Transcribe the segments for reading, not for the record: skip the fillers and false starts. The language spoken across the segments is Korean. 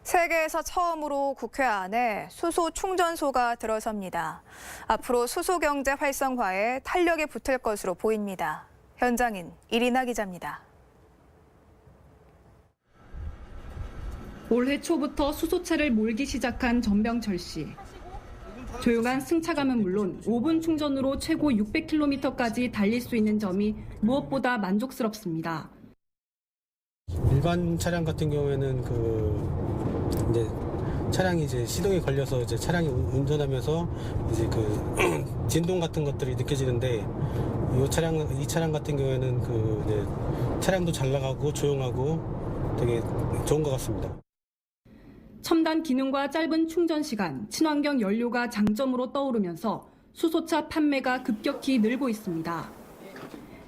세계에서 처음으로 국회 안에 수소 충전소가 들어섭니다. 앞으로 수소 경제 활성화에 탄력이 붙을 것으로 보입니다. 현장인 이리나 기자입니다. 올해 초부터 수소차를 몰기 시작한 전병철 씨. 조용한 승차감은 물론 5분 충전으로 최고 600km까지 달릴 수 있는 점이 무엇보다 만족스럽습니다. 일반 차량 같은 경우에는 이제 차량이 시동이 걸려서 차량이 운전하면서 진동 같은 것들이 느껴지는데 이 차량 같은 경우에는 차량도 잘 나가고 조용하고 되게 좋은 것 같습니다. 첨단 기능과 짧은 충전 시간, 친환경 연료가 장점으로 떠오르면서 수소차 판매가 급격히 늘고 있습니다.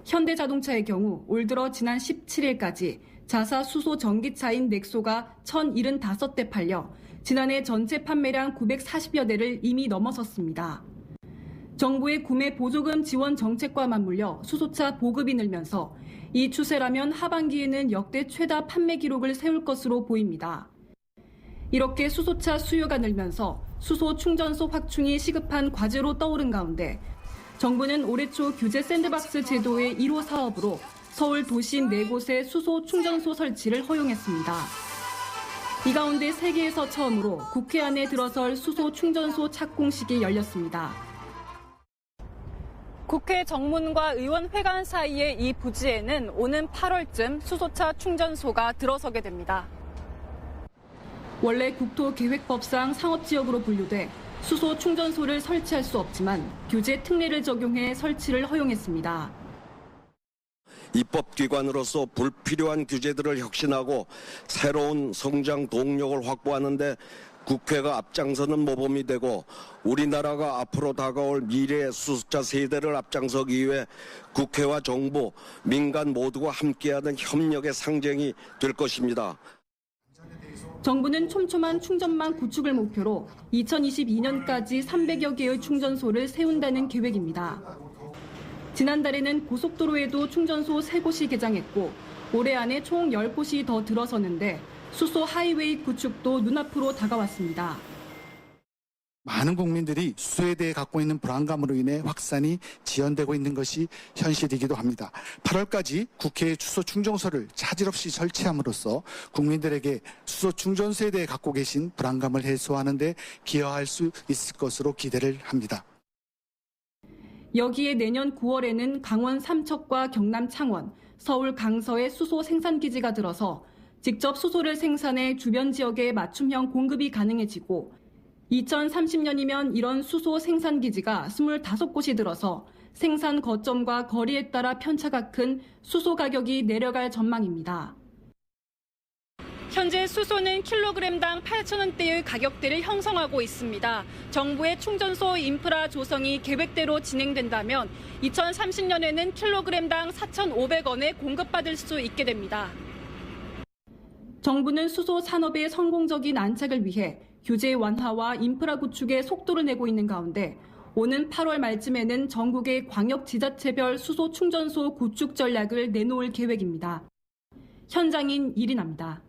현대자동차의 경우 올 들어 지난 17일까지 자사 수소 전기차인 넥소가 1,075대 팔려 지난해 전체 판매량 940여 대를 이미 넘어섰습니다. 정부의 구매 보조금 지원 정책과 맞물려 수소차 보급이 늘면서 이 추세라면 하반기에는 역대 최다 판매 기록을 세울 것으로 보입니다. 이렇게 수소차 수요가 늘면서 수소 충전소 확충이 시급한 과제로 떠오른 가운데 정부는 올해 초 규제 샌드박스 제도의 1호 사업으로 서울 도심 4곳의 수소 충전소 설치를 허용했습니다. 이 가운데 세계에서 처음으로 국회 안에 들어설 수소 충전소 착공식이 열렸습니다. 국회 정문과 의원회관 사이의 이 부지에는 오는 8월쯤 수소차 충전소가 들어서게 됩니다. 원래 국토계획법상 상업지역으로 분류돼 수소 충전소를 설치할 수 없지만 규제 특례를 적용해 설치를 허용했습니다. 입법기관으로서 불필요한 규제들을 혁신하고 새로운 성장 동력을 확보하는 데 국회가 앞장서는 모범이 되고 우리나라가 앞으로 다가올 미래의 수소차 세대를 앞장서기 위해 국회와 정부, 민간 모두가 함께하는 협력의 상징이 될 것입니다. 정부는 촘촘한 충전망 구축을 목표로 2022년까지 300여 개의 충전소를 세운다는 계획입니다. 지난달에는 고속도로에도 충전소 3곳이 개장했고 올해 안에 총 10곳이 더 들어서는데 수소 하이웨이 구축도 눈앞으로 다가왔습니다. 많은 국민들이 수소에 대해 갖고 있는 불안감으로 인해 확산이 지연되고 있는 것이 현실이기도 합니다. 8월까지 국회에 수소 충전소를 차질 없이 설치함으로써 국민들에게 수소 충전소에 대해 갖고 계신 불안감을 해소하는 데 기여할 수 있을 것으로 기대를 합니다. 여기에 내년 9월에는 강원 삼척과 경남 창원, 서울 강서의 수소 생산기지가 들어서 직접 수소를 생산해 주변 지역에 맞춤형 공급이 가능해지고 2030년이면 이런 수소 생산기지가 25곳이 들어서 생산 거점과 거리에 따라 편차가 큰 수소 가격이 내려갈 전망입니다. 현재 수소는 킬로그램당 8,000원대의 가격대를 형성하고 있습니다. 정부의 충전소 인프라 조성이 계획대로 진행된다면 2030년에는 킬로그램당 4,500원에 공급받을 수 있게 됩니다. 정부는 수소 산업의 성공적인 안착을 위해 규제 완화와 인프라 구축에 속도를 내고 있는 가운데 오는 8월 말쯤에는 전국의 광역 지자체별 수소 충전소 구축 전략을 내놓을 계획입니다. 현장인 이리나입니다.